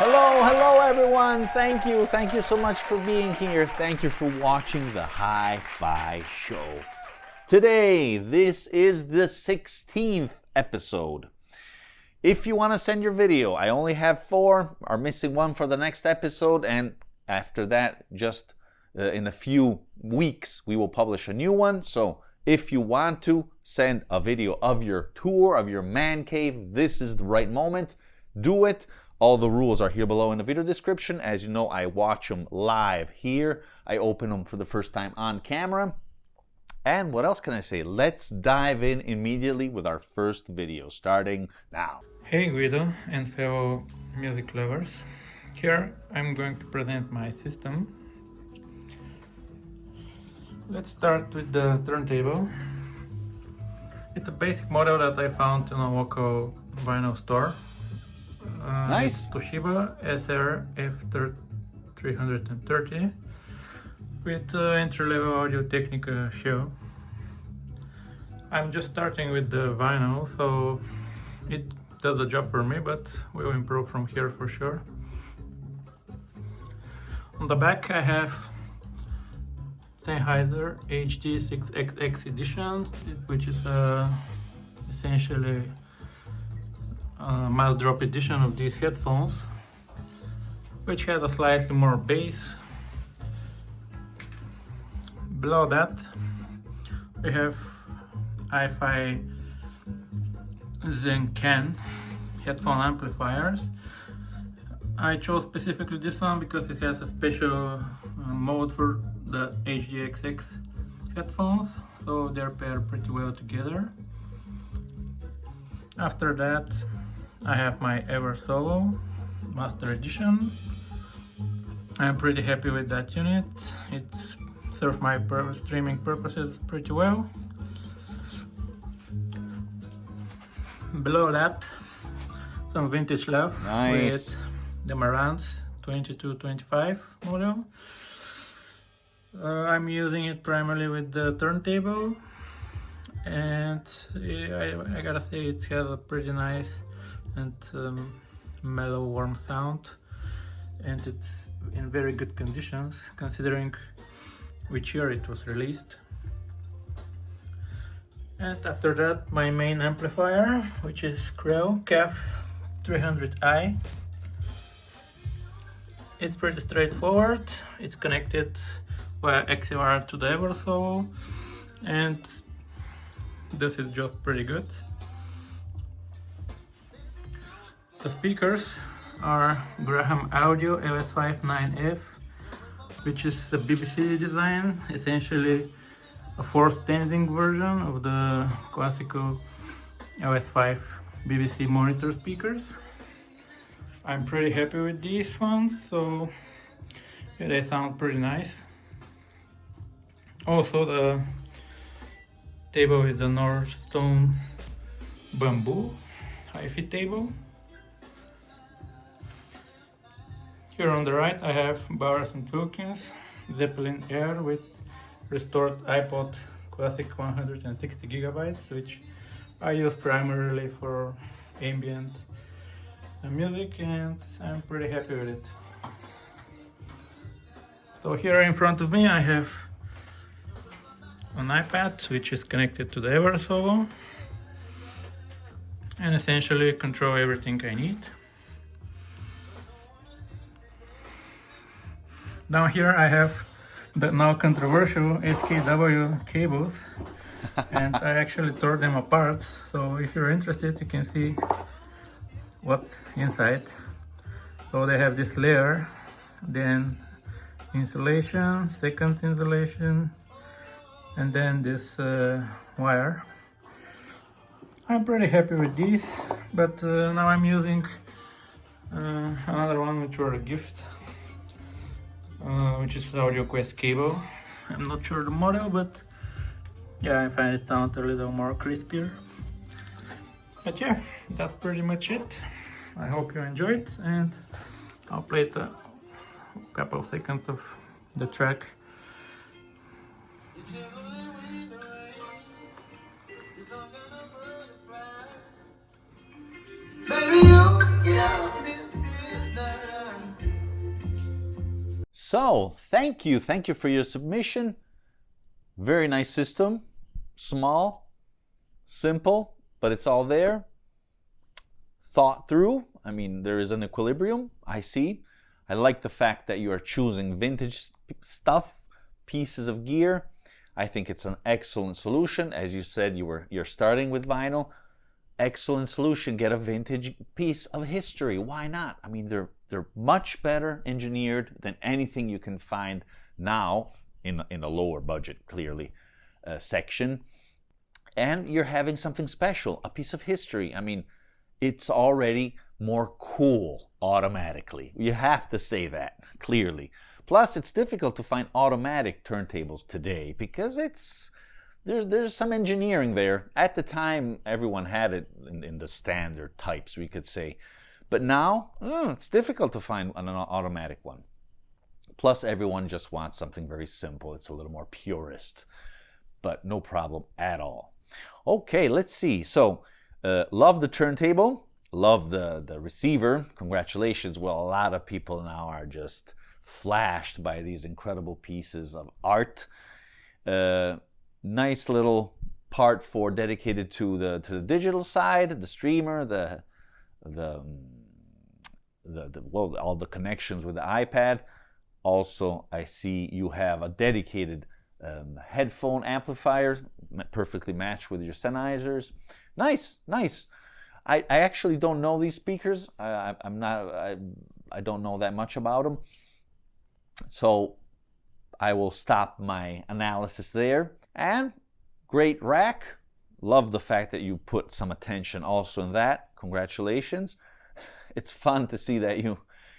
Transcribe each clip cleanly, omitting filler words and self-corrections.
Hello everyone. Thank you so much for being here. Thank you for watching the Hi-Fi Show. Today, this is the 16th episode. If you want to send your video, I only have 4, are missing 1 for the next episode, and after that, just in a few weeks, we will publish a new one. So if you want to send a video of your tour, of your man cave, this is the right moment. Do it. All the rules are here below in the video description. As you know, I watch them live here. I open them for the first time on camera. And what else can I say? Let's dive in immediately with our first video, starting now. Hey Guido and fellow music lovers. Here I'm going to present my system. Let's start with the turntable. It's a basic model that I found in a local vinyl store. Nice. Toshiba SR F330 with entry-level Audio Technica shell. I'm just starting with the vinyl, so it does the job for me, but we'll improve from here for sure. On the back I have Sennheiser HD6XX edition, which is essentially mild drop edition of these headphones, which has a slightly more bass. Below that we have hifi Zen headphone amplifiers. I chose specifically this one because it has a special mode for the HDXX headphones, so they're paired pretty well together. After that I have my Ever Solo Master Edition. I'm pretty happy with that unit. It serves my streaming purposes pretty well. Below that, some vintage love with the Marantz 2225 model. I'm using it primarily with the turntable, and I gotta say it has a pretty nice and mellow, warm sound, and it's in very good conditions considering which year it was released. And after that, my main amplifier, which is Krell CAF 300i. It's pretty straightforward. It's connected via XLR to the Eversolo, and this is just pretty good. The speakers are Graham Audio LS59F, which is the BBC design, essentially a 4-standing version of the classical LS5 BBC monitor speakers. I'm pretty happy with these ones, so yeah, they sound pretty nice. Also, the table is the Northstone bamboo hi-fi table. Here on the right I have Bowers & Wilkins Zeppelin Air with restored iPod Classic 160 gigabytes, which I use primarily for ambient music, and I'm pretty happy with it. So here in front of me I have an iPad which is connected to the Eversolo, and essentially control everything I need. Down here I have the now controversial SKW cables, and I actually tore them apart, so if you're interested you can see what's inside. So they have this layer, then insulation, second insulation, and then this wire. I'm pretty happy with these, but now I'm using another one which were a gift, which is the AudioQuest cable. I'm not sure the model, but yeah, I find it sounds a little more crispier. But yeah, that's pretty much it. I hope you enjoyed, and I'll play a couple of seconds of the track. Baby, you, yeah, midnight. So, thank you for your submission. Very nice system, small, simple, but it's all there. Thought through. I mean, there is an equilibrium, I see. I like the fact that you are choosing vintage stuff, pieces of gear. I think it's an excellent solution. As you said, you're starting with vinyl. Excellent solution. Get a vintage piece of history. Why not? I mean, they're much better engineered than anything you can find now in a lower budget, clearly, section. And you're having something special, a piece of history. I mean, it's already more cool automatically. You have to say that, clearly. Plus, it's difficult to find automatic turntables today because there's some engineering there. At the time, everyone had it in the standard types, we could say. But now, it's difficult to find an automatic one. Plus, everyone just wants something very simple. It's a little more purist, but no problem at all. Okay, let's see. So, love the turntable, love the receiver. Congratulations. Well, a lot of people now are just flashed by these incredible pieces of art. Nice little part dedicated to the digital side, the streamer, well, all the connections with the iPad. Also, I see you have a dedicated headphone amplifier, perfectly matched with your Sennheisers. Nice. I actually don't know these speakers. I don't know that much about them. So I will stop my analysis there. And great rack. Love the fact that you put some attention also in that. Congratulations. It's fun to see that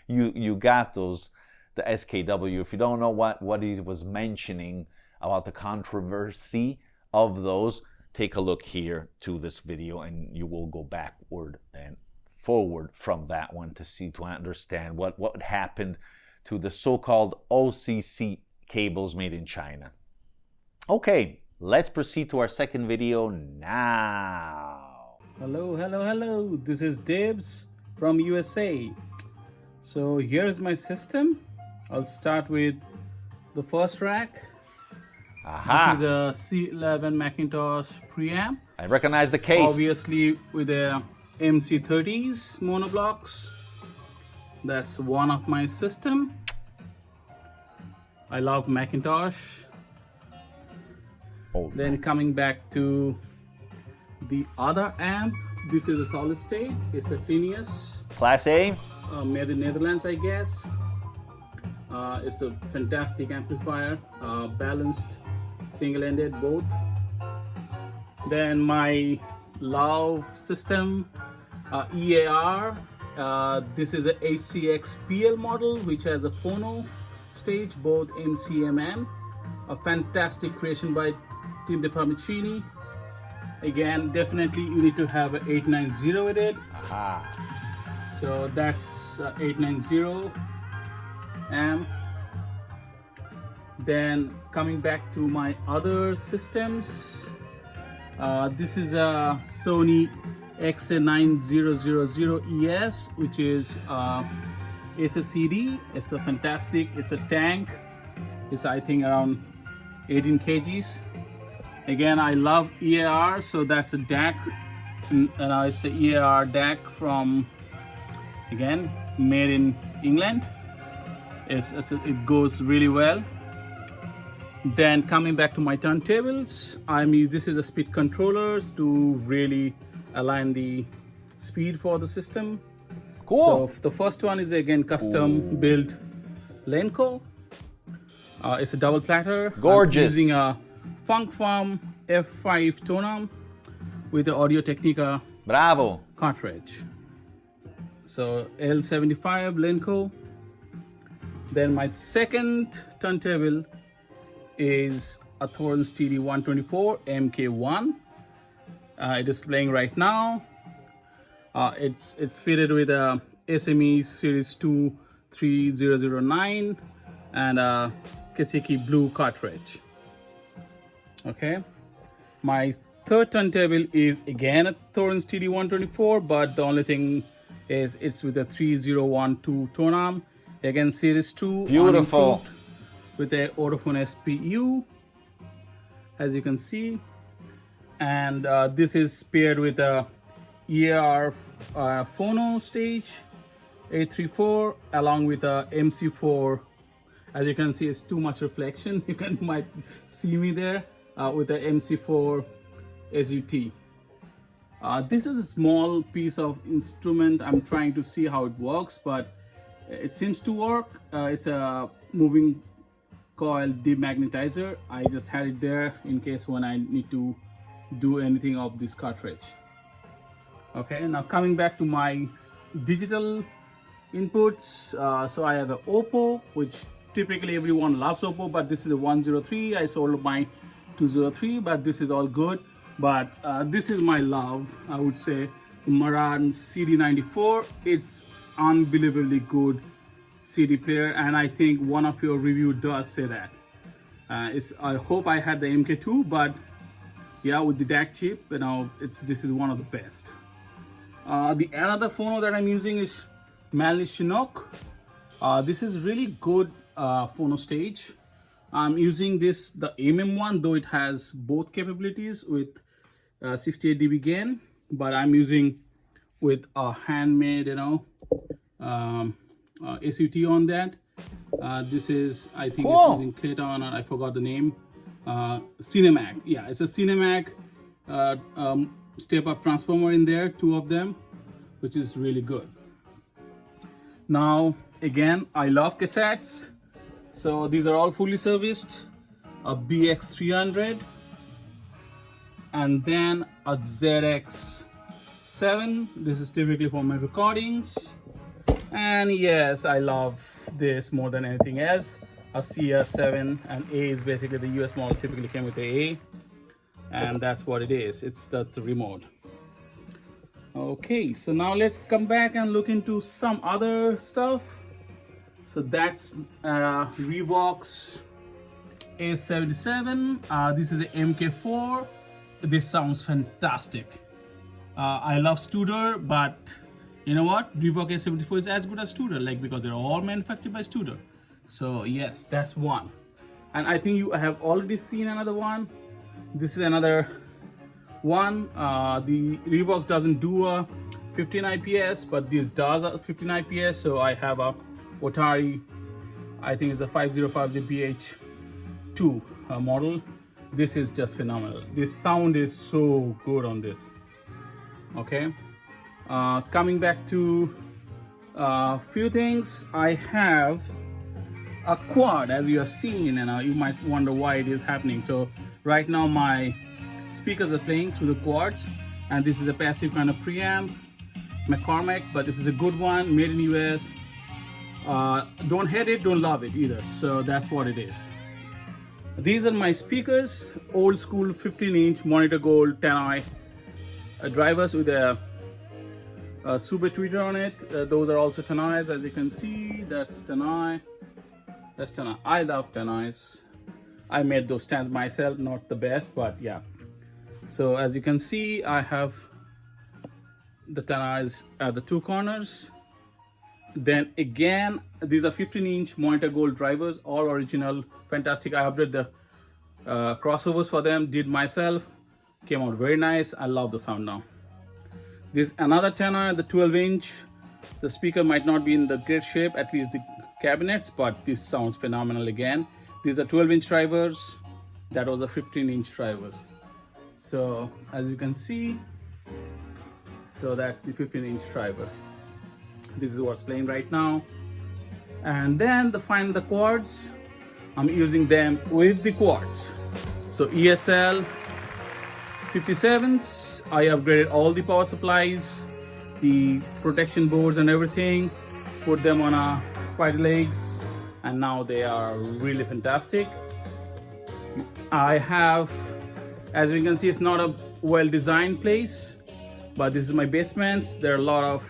you got those, the SKW. If you don't know what he was mentioning about the controversy of those, take a look here to this video and you will go backward and forward from that one to understand what happened to the so-called OCC cables made in China. Okay, let's proceed to our second video now. Hello. This is Debs from USA. So here's my system. I'll start with the first rack. Aha. This is a C11 Macintosh preamp. I recognize the case. Obviously with the MC30s monoblocks. That's one of my system. I love Macintosh. Then coming back to the other amp, this is a solid state. It's a Phineas. Class A. Made in Netherlands, I guess. It's a fantastic amplifier, balanced, single-ended both. Then my love system, EAR. This is a HCX PL model, which has a phono stage, both MC/MM. A fantastic creation by Tim De Parmicini. Again, definitely you need to have an 890 with it. Aha. So that's 890 amp. Then coming back to my other systems, this is a Sony XA9000ES, which is it's a CD. It's a fantastic. It's a tank. It's I think around 18 kgs. Again, I love EAR, so that's a DAC, and it's a EAR DAC from, again, made in England. It goes really well. Then coming back to my turntables, this is a speed controllers to really align the speed for the system. Cool. So the first one is again custom built Lenco. It's a double platter. Gorgeous. I'm using a Funk Farm F5 tone with the Audio Technica Bravo. cartridge. So L75 Lenco. Then my second turntable is a Thornton TD124 MK1. It is playing right now. It's fitted with a SME Series 2 3009 and a Kaseki Blue cartridge. Okay, my third turntable is again a Thornton TD124, but the only thing is it's with a 3012 tone arm. Again, Series 2. Beautiful. With a Autophone SPU, as you can see. And this is paired with a EAR phono stage 834 along with a MC4. As you can see, it's too much reflection. You might see me there with the MC4 SUT. This is a small piece of instrument. I'm trying to see how it works, but it seems to work. It's a moving coil demagnetizer. I just had it there in case when I need to do anything of this cartridge. Okay, now coming back to my digital inputs. So I have an Oppo, which typically everyone loves Oppo, but this is a 103. I sold my 203, but this is all good. But this is my love, I would say, Marantz CD94. It's unbelievably good CD player, and I think one of your review does say that. I hope I had the MK2, but yeah, with the DAC chip, you know, this is one of the best. The another phono that I'm using is Manley Chinook. This is really good phono stage. I'm using the MM1, though it has both capabilities with 68 dB gain, but I'm using with a handmade, you know, SUT on that. This is, I think it's using Clayton, or I forgot the name. Cinemac. Yeah, it's a Cinemac step-up transformer in there, 2 of them, which is really good. Now, again, I love cassettes. So these are all fully serviced. A BX300 and then a ZX7. This is typically for my recordings. And yes, I love this more than anything else. A CS7, and A is basically the US model, typically came with the A. And that's what it is. That's the remote. Okay, so now let's come back and look into some other stuff. So that's Revox A77. This is an MK4. This sounds fantastic. I love Studer, but you know what? Revox A74 is as good as Studer, like, because they're all manufactured by Studer. So yes, that's one. And I think you have already seen another one. This is another one. The Revox doesn't do a 15 IPS, but this does a 15 IPS. So I have a Otari, I think it's a 505 BH2 model. This is just phenomenal. This sound is so good on this. Okay, coming back to a few things. I have a quad, as you have seen, and you might wonder why it is happening. So right now my speakers are playing through the quads, and this is a passive kind of preamp, McCormick, but this is a good one, made in US. Don't hate it, don't love it either. So that's what it is. These are my speakers, old school 15-inch monitor gold Tannoy drivers with a super tweeter on it. Those are also Tannoys, as you can see. That's Tannoy. That's Tannoy. I love Tannoys. I made those stands myself, not the best, but yeah. So as you can see, I have the Tannoys at the 2 corners. Then again, these are 15-inch monitor gold drivers, all original, fantastic. I updated the crossovers for them, did myself, came out very nice. I love the sound now. This another Tannoy, the 12-inch. The speaker might not be in the great shape, at least the cabinets, but this sounds phenomenal again. These are 12-inch drivers. That was a 15-inch drivers. So as you can see, so that's the 15-inch driver. This is what's playing right now. And then the quads, I'm using them with the quads. So ESL 57s, I upgraded all the power supplies, the protection boards and everything, put them on a spider legs, and now they are really fantastic. I have, as you can see, it's not a well-designed place, but this is my basement. There are a lot of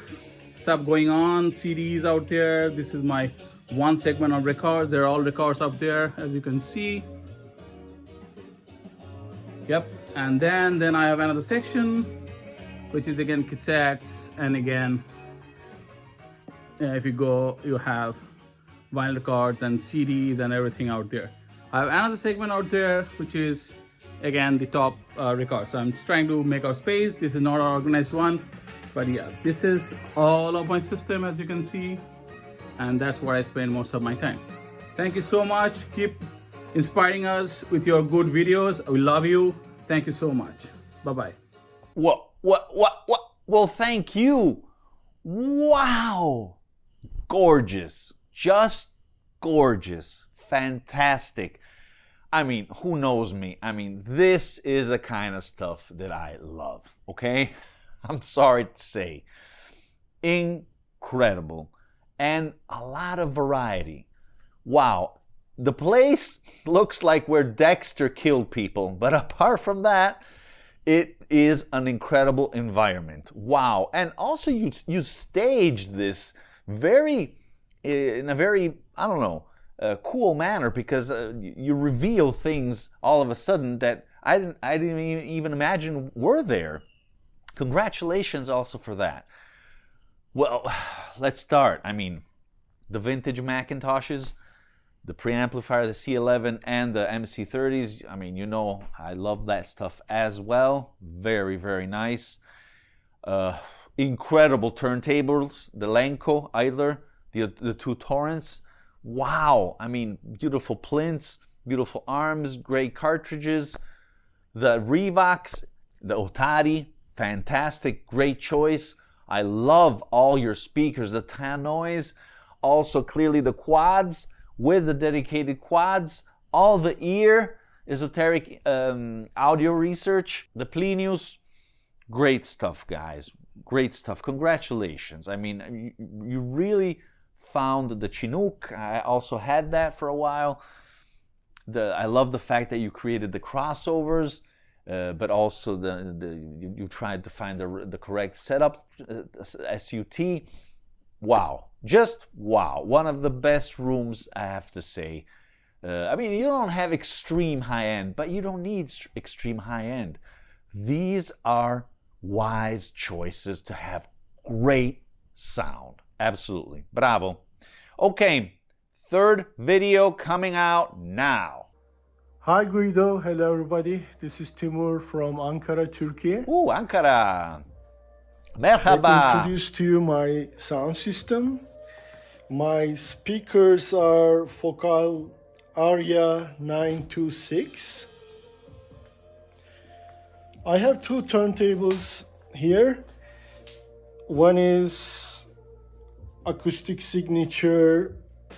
stuff going on, CDs out there. This is my one segment of records. They're all records up there, as you can see. Yep. And then I have another section, which is again cassettes, and again, if you go, you have vinyl records and CDs and everything out there. I have another segment out there, which is again the top records. So I'm just trying to make our space. This is not an organized one, but yeah, this is all of my system, as you can see, and that's where I spend most of my time. Thank you so much. Keep inspiring us with your good videos. We love you. Thank you so much. Bye-bye. What? Well, thank you. Wow. Gorgeous. Just gorgeous. Fantastic. I mean, who knows me? I mean, this is the kind of stuff that I love, okay? I'm sorry to say. Incredible. And a lot of variety. Wow. The place looks like where Dexter killed people, but apart from that, it is an incredible environment. Wow. And also you staged this in a very, I don't know, cool manner, because you reveal things all of a sudden that I didn't even imagine were there. Congratulations also for that. Well, let's start. I mean, the vintage Macintoshes, the preamplifier, the C11 and the MC30s. I mean, you know, I love that stuff as well. Very, very nice. Incredible turntables, the Lenco Idler, the two Torrents. Wow, I mean, beautiful plinths, beautiful arms, great cartridges. The Revox, the Otari, fantastic, great choice. I love all your speakers, the Tannoys, also clearly the quads with the dedicated quads, all the ear, esoteric audio research, the Plinius. Great stuff, guys, great stuff. Congratulations. I mean, you really found the Chinook. I also had that for a while. I love the fact that you created the crossovers, but also you tried to find the correct setup, SUT. Wow, just wow. One of the best rooms, I have to say. I mean, you don't have extreme high-end, but you don't need extreme high-end. These are wise choices to have great sound. Absolutely. Bravo. Okay, third video coming out now. Hi Guido, hello everybody. This is Timur from Ankara, Turkey. Ooh, Ankara. Let Merhaba. me introduce to you my sound system. My speakers are Focal Aria 926. I have two turntables here. One is Acoustic Signature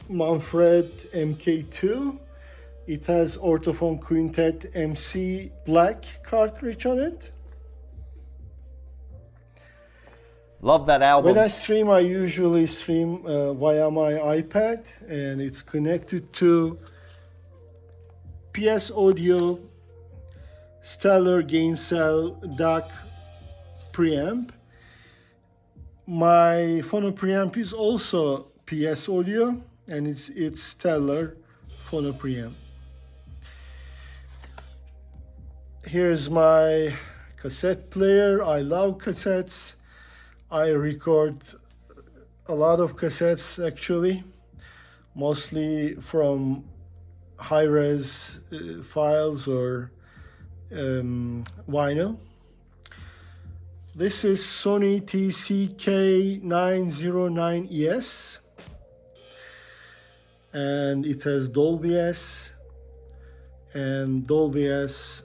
Manfred MK2. It has Orthophone Quintet MC black cartridge on it. Love that album. When I stream, I usually stream via my iPad, and it's connected to PS Audio Stellar Gain Cell DAC preamp. My phono preamp is also PS Audio, and it's Stellar phono preamp. Here's my cassette player. I love cassettes. I record a lot of cassettes actually, mostly from high-res files or vinyl. This is Sony TCK909ES, and it has Dolby S, and Dolby S,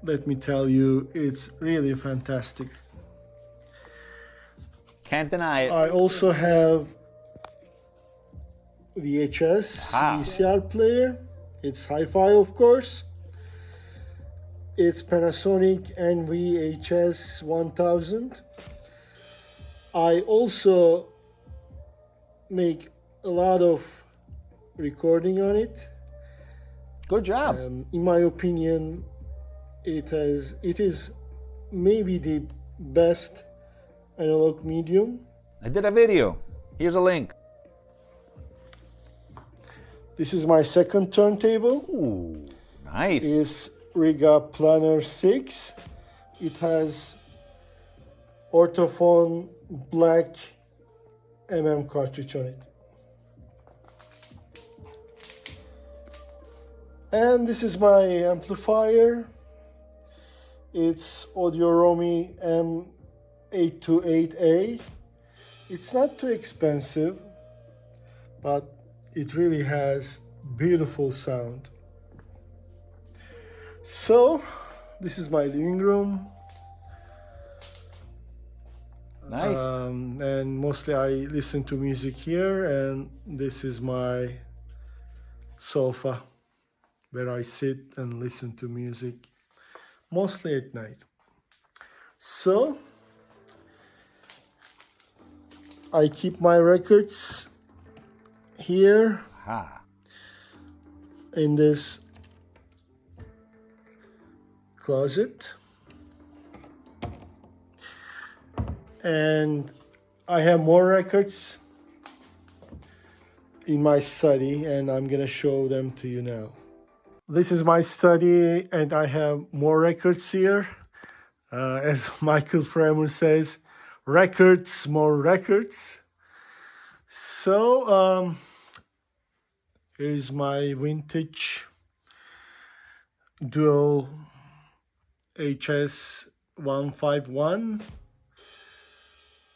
let me tell you, it's really fantastic. Can't deny it. I also have VHS, VCR player. It's hi-fi, of course. It's Panasonic NVHS 1000. I also make a lot of recording on it. Good job. In my opinion, it is maybe the best analog medium. I did a video. Here's a link. This is my second turntable. Ooh, nice. It's Riga Planner 6. It has orthophone black cartridge on it. And this is my amplifier. It's Audio Romy M828A. It's not too expensive, but it really has beautiful sound. So this is my living room. Nice. And mostly I listen to music here, and this is my sofa where I sit and listen to music, mostly at night. So I keep my records here in this closet, and I have more records in my study, and I'm gonna show them to you now. This is my study, and I have more records here. As Michael Framer says, records, more records. So here's my vintage dual HS 151.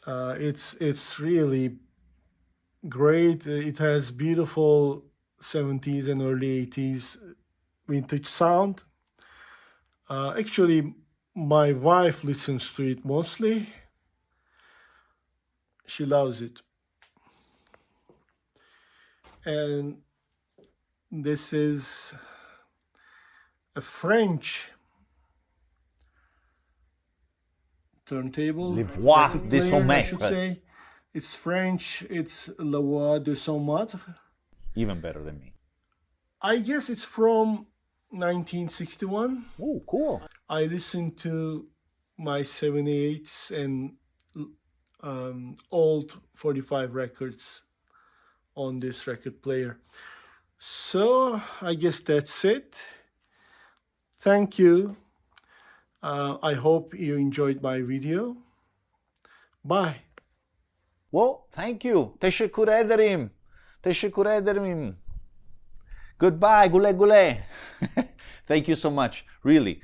It's really great. It has beautiful 70s and early 80s vintage sound. Actually, my wife listens to it mostly. She loves it. And this is a French turntable. Les voix record de son player, I should maître. say. It's French. It's La Voix de son maître. Even better than me. I guess it's from 1961. Oh, cool. I listened to my 78s and old 45 records on this record player. So I guess that's it. Thank you. I hope you enjoyed my video. Bye. Well, thank you. Teşekkür ederim. Teşekkür ederim. Goodbye, gule gule. Thank you so much. Really.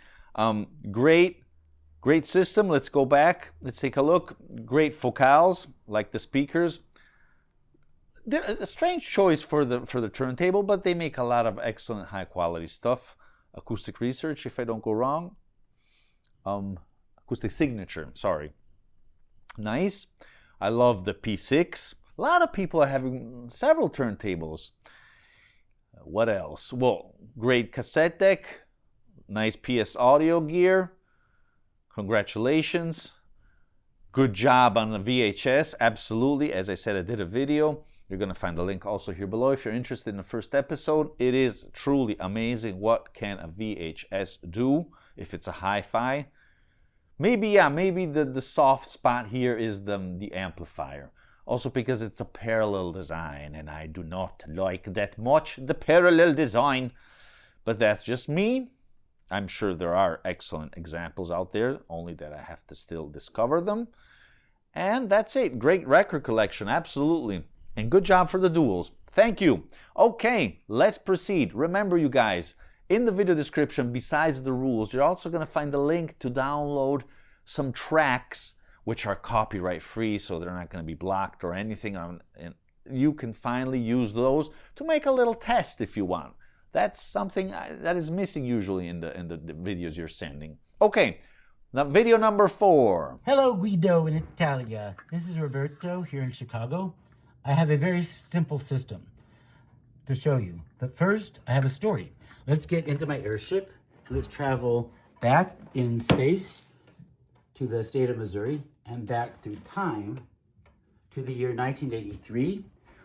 Great system. Let's go back. Let's take a look. Great focals, like the speakers. They're a strange choice for the turntable, but they make a lot of excellent high quality stuff. Acoustic research, if I don't go wrong. Acoustic signature, sorry. Nice. I love the P6. A lot of people are having several turntables. What else? Well, great cassette deck. Nice PS audio gear. Congratulations. Good job on the VHS. Absolutely. As I said, I did a video. You're going to find the link also here below if you're interested in the first episode. It is truly amazing what can a VHS do if it's a hi-fi. Maybe the soft spot here is the amplifier. Also because it's a parallel design, and I do not like that much, the parallel design. But that's just me. I'm sure there are excellent examples out there, only that I have to still discover them. And that's it. Great record collection, absolutely. And good job for the duals. Thank you. Okay, let's proceed. Remember, you guys, in the video description, besides the rules, you're also going to find the link to download some tracks which are copyright free, so they're not going to be blocked or anything. And you can finally use those to make a little test if you want. That's something that is missing usually in the videos you're sending. Okay, now video number 4. Hello Guido in Italia. This is Roberto here in Chicago. I have a very simple system to show you. But first, I have a story. Let's get into my airship and let's travel back in space to the state of Missouri and back through time to the year 1983.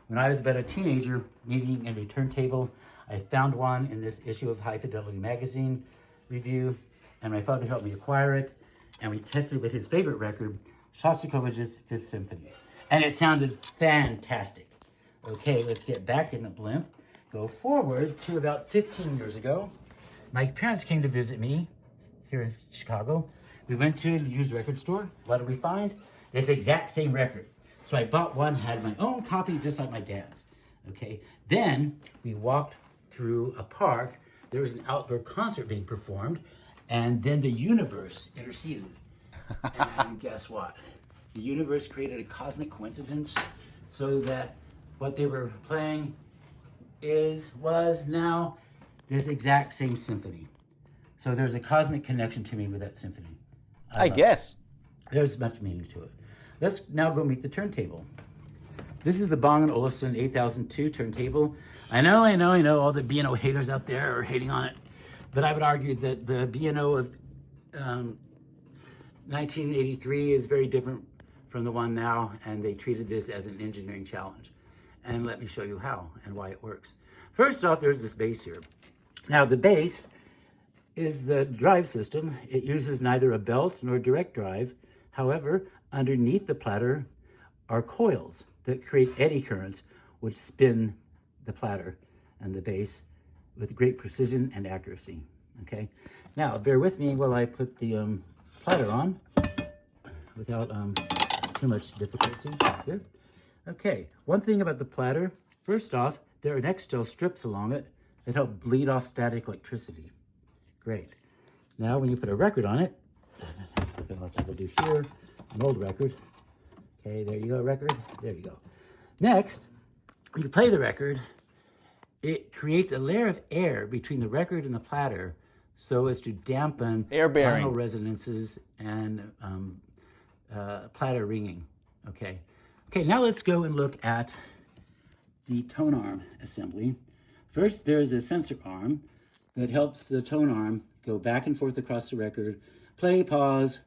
When I was about a teenager needing a turntable, I found one in this issue of High Fidelity magazine review, and my father helped me acquire it, and we tested with his favorite record, Shostakovich's Fifth Symphony. And it sounded fantastic. Okay, let's get back in the blimp. Go forward to about 15 years ago. My parents came to visit me here in Chicago. We went to a used record store. What did we find? This exact same record. So I bought one, had my own copy just like my dad's. Okay, then we walked through a park there was an outdoor concert being performed, and then the universe interceded. And guess what? The universe created a cosmic coincidence so that what they were playing was now this exact same symphony. So there's a cosmic connection to me with that symphony. I guess. There's much meaning to it. Let's now go meet the turntable. This is the Bang & Olufsen 8002 turntable. I know, all the B&O haters out there are hating on it, but I would argue that the B&O of 1983 is very different from the one now, and they treated this as an engineering challenge. And let me show you how and why it works. First off, there's this bass here. Now the bass is the drive system. It uses neither a belt nor direct drive. However, underneath the platter are coils that create eddy currents which spin the platter and the bass with great precision and accuracy. Okay, now bear with me while I put the platter on without too much difficulty here. Okay, one thing about the platter, first off, there are Nextel strips along it that help bleed off static electricity. Great. Now when you put a record on it, like I would do here, an old record. Okay, there you go, record. There you go. Next, when you play the record, it creates a layer of air between the record and the platter so as to dampen Air bearing vinyl resonances and platter ringing. Okay. Okay, now let's go and look at the tone arm assembly. First, there's a sensor arm that helps the tone arm go back and forth across the record, play, pause,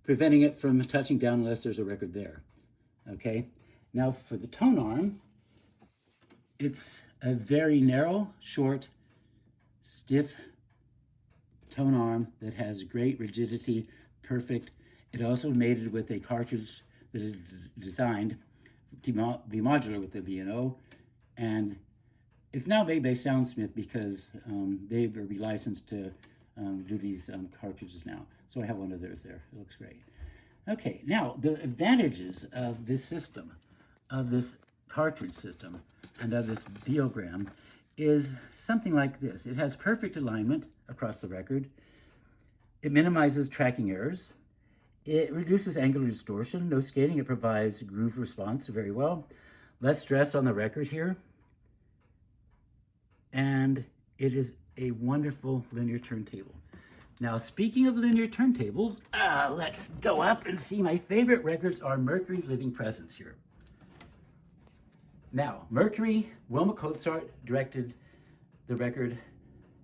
preventing it from touching down unless there's a record there. Okay, now for the tone arm, it's a very narrow, short, stiff tone arm that has great rigidity, perfect. It also mated with a cartridge that is designed to be modular with the B&O, and it's now made by Soundsmith because they will be licensed to do these cartridges now. So I have one of theirs there. It looks great. Okay, now the advantages of this system, of this cartridge system, and of this biogram is something like this. It has perfect alignment across the record. It minimizes tracking errors. It reduces angular distortion, no skating. It provides groove response very well. Less stress on the record here. And it is a wonderful linear turntable. Now, speaking of linear turntables, let's go up and see my favorite records are Mercury Living Presence here. Now, Mercury, Wilma Cozart directed the record.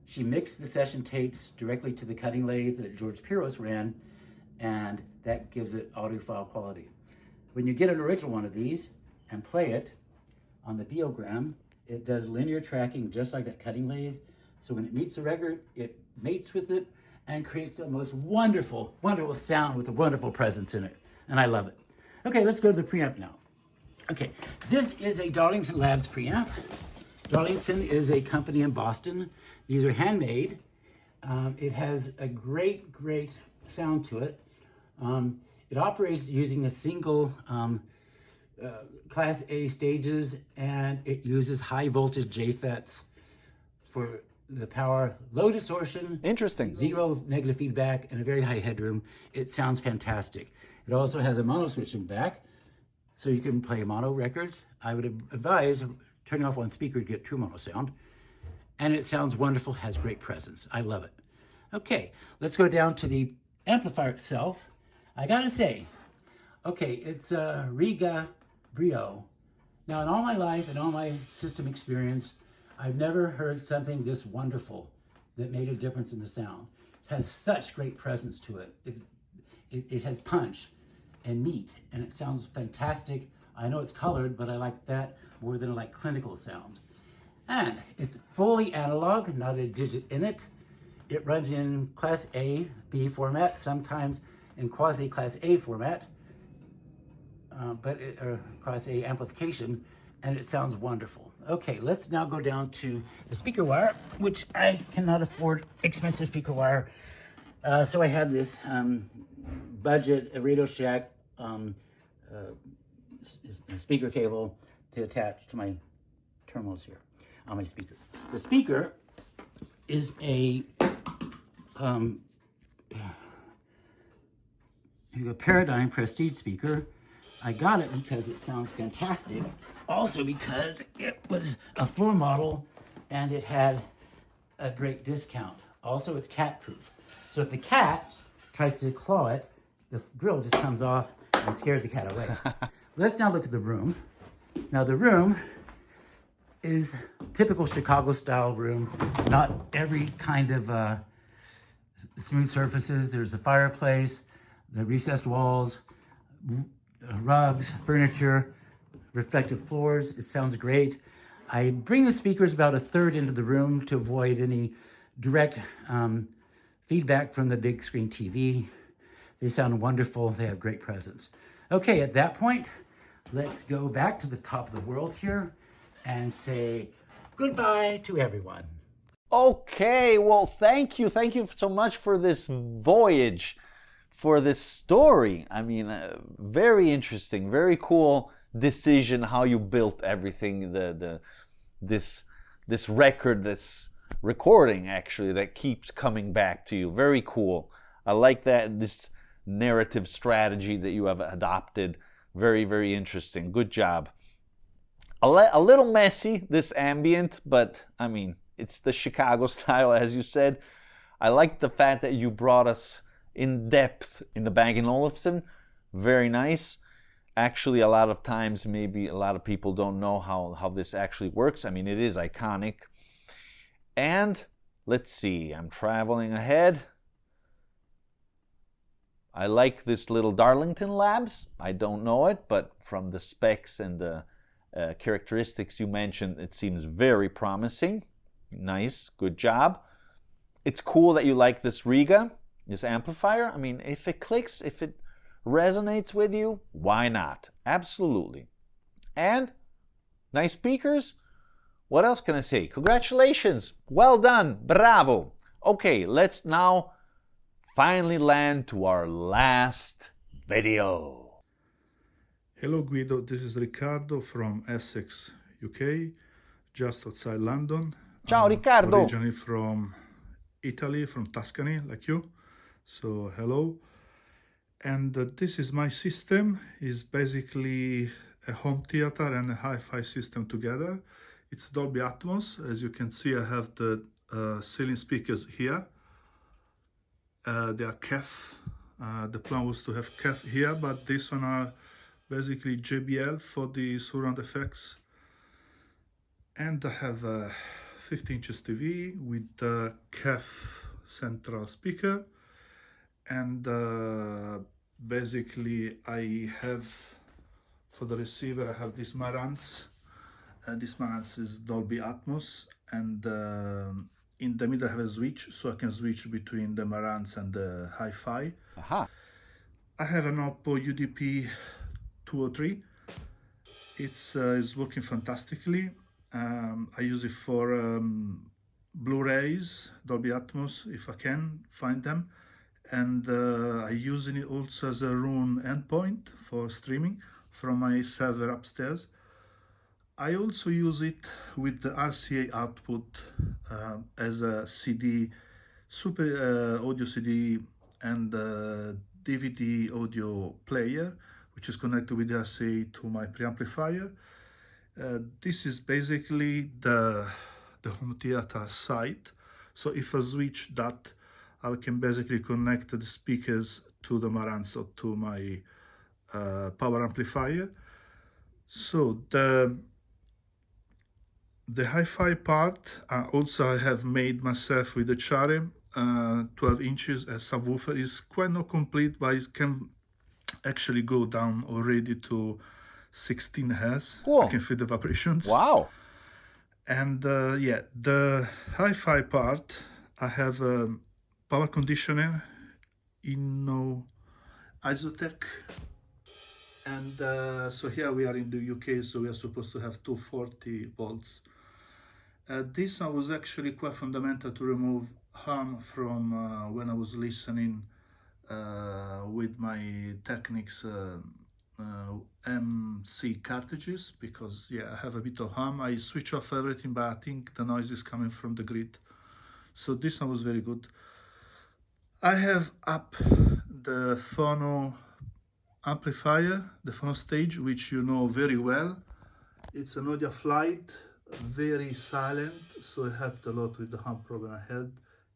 She mixed the session tapes directly to the cutting lathe that George Piros ran, and that gives it audiophile quality. When you get an original one of these and play it on the biogram, it does linear tracking just like that cutting lathe. So when it meets the record, it mates with it and creates the most wonderful, wonderful sound with a wonderful presence in it. And I love it. Okay, let's go to the preamp now. Okay, this is a Darlington Labs preamp. Darlington is a company in Boston. These are handmade. It has a great, great sound to it. It operates using a single Class A stages, and it uses high voltage JFETs for the power, low distortion, Interesting. zero negative feedback, and a very high headroom. It sounds fantastic. It also has a mono switch in the back, so you can play mono records. I would advise turning off one speaker to get true mono sound. And it sounds wonderful, has great presence. I love it. Okay, let's go down to the amplifier itself. I gotta say, okay, it's a Riga Brio. Now, in all my life and all my system experience, I've never heard something this wonderful that made a difference in the sound. It has such great presence to it. It has punch and meat, and it sounds fantastic. I know it's colored, but I like that more than I like clinical sound. And it's fully analog, not a digit in it. It runs in Class A, B format, sometimes in quasi Class A format, Class A amplification, and it sounds wonderful. Okay, let's now go down to the speaker wire, which I cannot afford expensive speaker wire. So I have this budget Radio Shack speaker cable to attach to my terminals here on my speaker. The speaker is a Paradigm Prestige speaker. I got it because it sounds fantastic. Also because it was a floor model and it had a great discount. Also, it's cat proof. So if the cat tries to claw it, the grill just comes off and scares the cat away. Let's now look at the room. Now the room is typical Chicago style room. Not every kind of smooth surfaces. There's a fireplace, the recessed walls, rugs, furniture, reflective floors. It sounds great. I bring the speakers about a third into the room to avoid any direct feedback from the big screen TV. They sound wonderful. They have great presence. Okay, at that point, let's go back to the top of the world here and say goodbye to everyone. Okay, well, thank you. Thank you so much for this voyage, for this story. I mean, very interesting, very cool decision how you built everything. This record, this recording actually that keeps coming back to you. Very cool. I like that, this narrative strategy that you have adopted. Very, very interesting. Good job. A little messy, this ambient, but I mean, it's the Chicago style, as you said. I like the fact that you brought us in depth in the Bang & Olufsen. Very nice. Actually, a lot of times, maybe a lot of people don't know how this actually works. I mean, it is iconic. And let's see, I'm traveling ahead. I like this little Darlington Labs. I don't know it, but from the specs and the characteristics you mentioned, it seems very promising. Nice, good job. It's cool that you like this Riga, this amplifier. I mean, if it clicks, if it resonates with you, why not? Absolutely. And nice speakers. What else can I say? Congratulations. Well done. Bravo. Okay, let's now finally land to our last video. Hello Guido, this is Riccardo from Essex, UK, just outside London. Ciao Riccardo. Originally from Italy, from Tuscany, like you. So hello. And this is my system. It's basically a home theater and a hi-fi system together. It's Dolby Atmos. As you can see, I have the ceiling speakers here. They are KEF. The plan was to have KEF here, but this one are basically JBL for the surround effects. And I have a 50 inches TV with the KEF central speaker. And basically I have, for the receiver, I have this Marantz. This Marantz is Dolby Atmos. And in the middle I have a switch, so I can switch between the Marantz and the hi-fi. Aha. I have an Oppo UDP 203. It's working fantastically. I use it for Blu-rays, Dolby Atmos, if I can find them. And I use it also as a room endpoint for streaming from my server upstairs. I also use it with the RCA output as a CD, super audio CD and DVD audio player, which is connected with the RCA to my preamplifier. This is basically the home theater site. So if I switch that, I can basically connect the speakers to the Marantz or to my power amplifier. So the hi-fi part also I have made myself with the Charem 12 inches as subwoofer. Is quite not complete, but it can actually go down already to 16 Hz. Cool. I can feel the vibrations. Wow. And yeah, the hi-fi part, I have a power conditioner in Isotech. And so here we are in the UK, so we are supposed to have 240 volts. This one was actually quite fundamental to remove hum from when I was listening with my Technics MC cartridges, because yeah, I have a bit of hum. I switch off everything, but I think the noise is coming from the grid. So this one was very good. I have up the phono amplifier, the phono stage, which you know very well. It's an audio flight, very silent, so it helped a lot with the hum problem I had.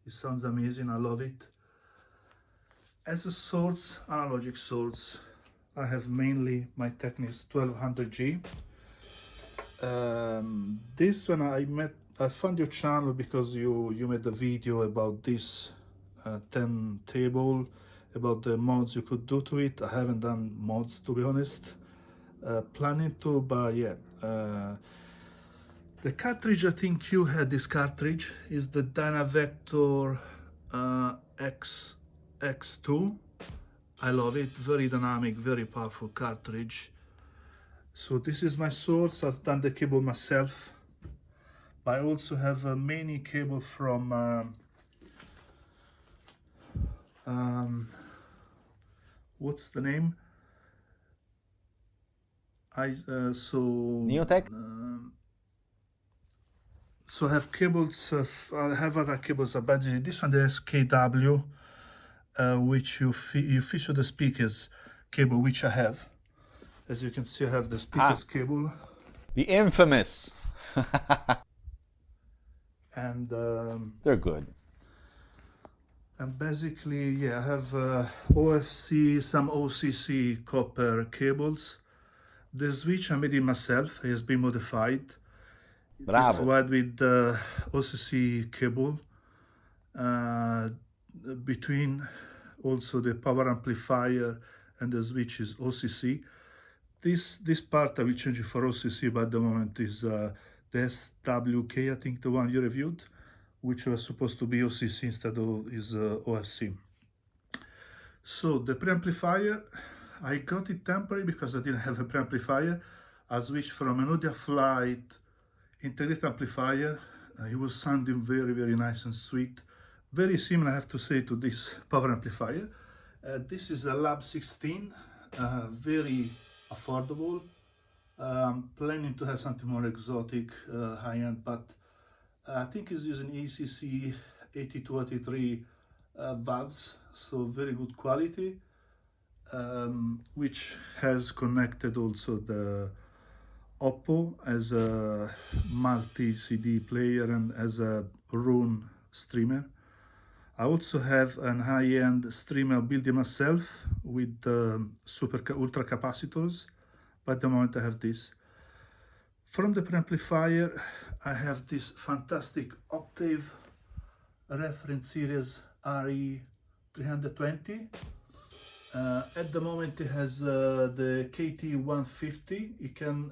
It sounds amazing, I love it. As a source, analogic source, I have mainly my Technics 1200G. This one I found your channel because you made a video about this 10 table, about the mods you could do to it. I haven't done mods, to be honest. Planning to, but yeah. The cartridge, I think you had this cartridge, is the Dynavector X2. I love it, very dynamic, very powerful cartridge. So this is my source. I've done the cable myself. But I also have a mini cable from what's the name? Neotech? So I have cables, I have other cables, but this one, the SKW, which you feature the speakers cable, which I have. As you can see, I have the speakers cable. The infamous. And they're good. And basically, yeah, I have OFC, some OCC copper cables. The switch I made it myself. It has been modified. Bravo. It's wired with the OCC cable. Between also the power amplifier and the switch is OCC. This part I will change it for OCC, but at the moment is the SWK, I think the one you reviewed, which was supposed to be OCC instead of is OFC. So the preamplifier, I got it temporary because I didn't have a preamplifier. I switched from an audio flight integrated amplifier. It was sounding very, very nice and sweet. Very similar, I have to say, to this power amplifier. This is a Lab 16, very affordable. Planning to have something more exotic, high-end, but I think it's using ACC 8283 valves, so very good quality, which has connected also the Oppo as a multi-CD player and as a Roon streamer. I also have an high-end streamer building myself with ultra capacitors, but at the moment I have this. From the preamplifier, I have this fantastic Octave reference series RE320. At the moment it has the KT150. It can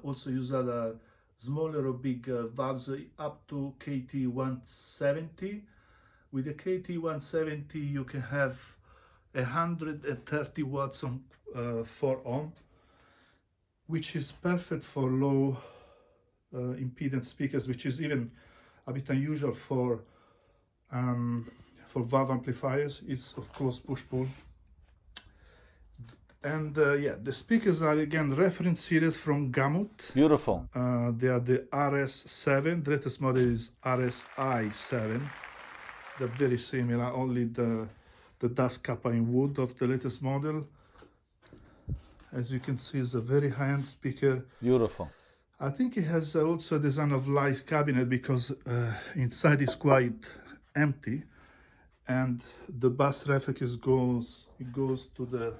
also use other smaller or big valves up to KT170. With the KT170 you can have 130 watts on 4 ohm, which is perfect for low impedance speakers, which is even a bit unusual for valve amplifiers. It's of course push-pull. And yeah, the speakers are again reference series from Gamut. Beautiful. They are the RS7. The latest model is RSI7. They're very similar, only the dust kappa in wood of the latest model. As you can see, it's a very high-end speaker. Beautiful. I think it has also a design of light cabinet because inside is quite empty, and the bass reflex goes to the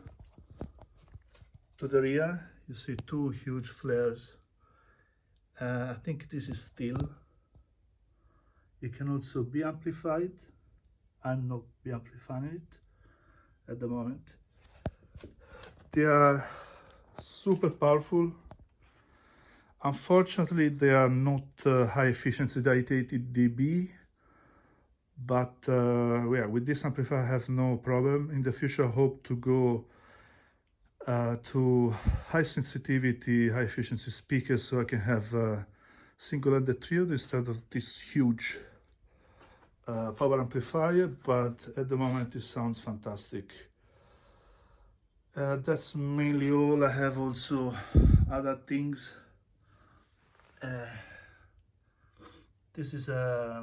rear. You see two huge flares. I think this is steel. It can also be amplified. I'm not be amplifying it at the moment. They are super powerful. Unfortunately, they are not high efficiency 80 dB, but yeah, with this amplifier I have no problem. In the future I hope to go to high sensitivity, high efficiency speakers, so I can have single-ended triode instead of this huge power amplifier, but at the moment it sounds fantastic. That's mainly all. I have also other things. This is a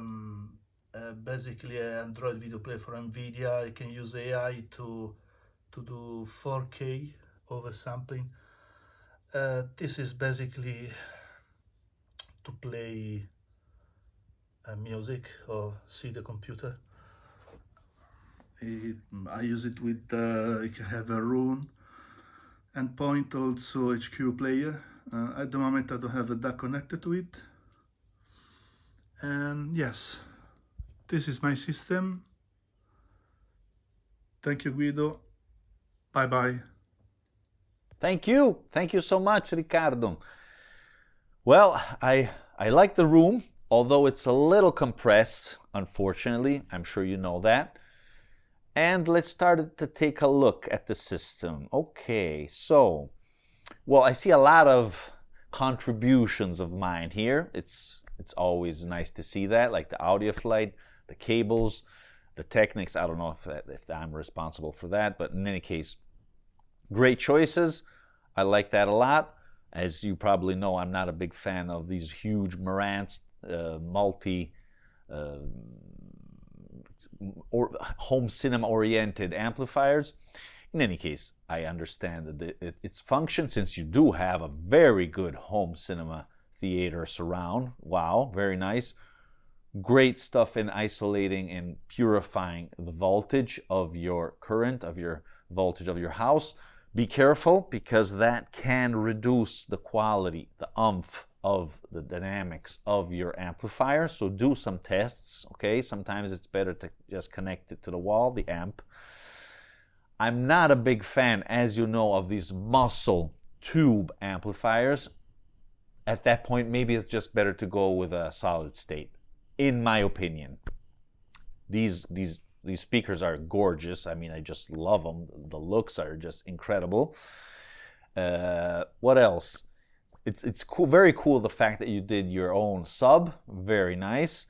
basically an Android video player for NVIDIA. You can use AI to do 4K oversampling. This is basically to play music or see the computer. I use it with, you can have a Roon endpoint, also HQ player. At the moment I don't have a DAC connected to it. And yes, this is my system. Thank you, Guido. Bye bye. Thank you. Thank you so much, Ricardo. Well, I like the room, although it's a little compressed, unfortunately. I'm sure you know that. And let's start to take a look at the system. Okay, so, well, I see a lot of contributions of mine here. It's always nice to see that, like the audio flight, the cables, the Technics. I don't know if I'm responsible for that, but in any case, great choices. I like that a lot. As you probably know, I'm not a big fan of these huge Marantz or home cinema oriented amplifiers. In any case, I understand that its function, since you do have a very good home cinema theater surround. Wow, very nice. Great stuff in isolating and purifying the voltage of your current, of your voltage of your house. Be careful, because that can reduce the quality, the oomph of the dynamics of your amplifier. So do some tests, okay? Sometimes it's better to just connect it to the wall, the amp. I'm not a big fan, as you know, of these muscle tube amplifiers. At that point, maybe it's just better to go with a solid state, in my opinion. These speakers are gorgeous. I mean, I just love them. The looks are just incredible. What else? It's cool, very cool, the fact that you did your own sub. Very nice.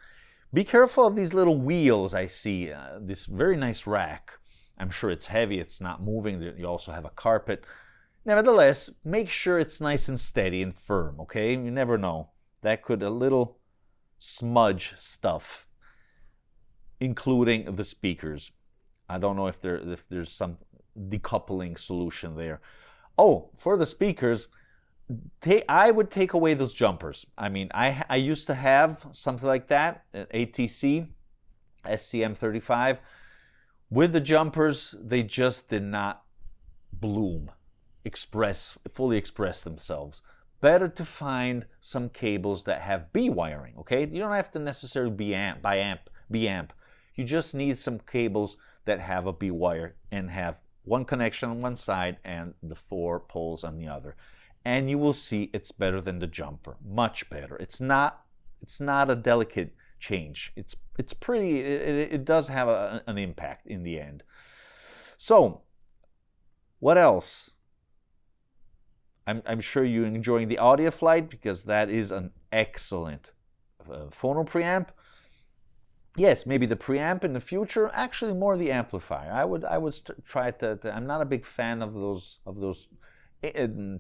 Be careful of these little wheels I see. This very nice rack. I'm sure it's heavy. It's not moving. You also have a carpet. Nevertheless, make sure it's nice and steady and firm, okay? You never know. That could a little smudge stuff, including the speakers. I don't know if there's some decoupling solution there. Oh, for the speakers, I would take away those jumpers. I mean, I used to have something like that, an ATC SCM35. With the jumpers, they just did not bloom, fully express themselves. Better to find some cables that have B wiring, okay? You don't have to necessarily be amp. You just need some cables that have a B wire and have one connection on one side and the 4 poles on the other. And you will see it's better than the jumper, much better. It's not a delicate change. It's pretty. It does have an impact in the end. So, what else? I'm sure you're enjoying the audio flight, because that is an excellent phono preamp. Yes, maybe the preamp in the future. Actually, more the amplifier. I would try to. I'm not a big fan of those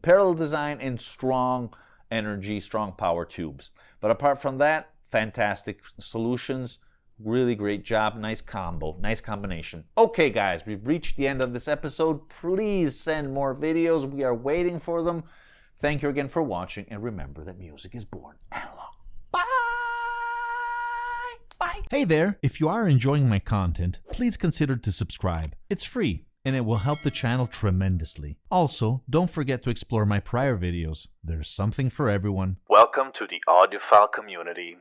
parallel design and strong energy, strong power tubes. But apart from that, fantastic solutions. Really great job. Nice combo. Nice combination. Okay, guys, we've reached the end of this episode. Please send more videos. We are waiting for them. Thank you again for watching. And remember that music is born analog. Bye! Bye! Hey there! If you are enjoying my content, please consider to subscribe. It's free, and it will help the channel tremendously. Also, don't forget to explore my prior videos. There's something for everyone. Welcome to the audiophile community.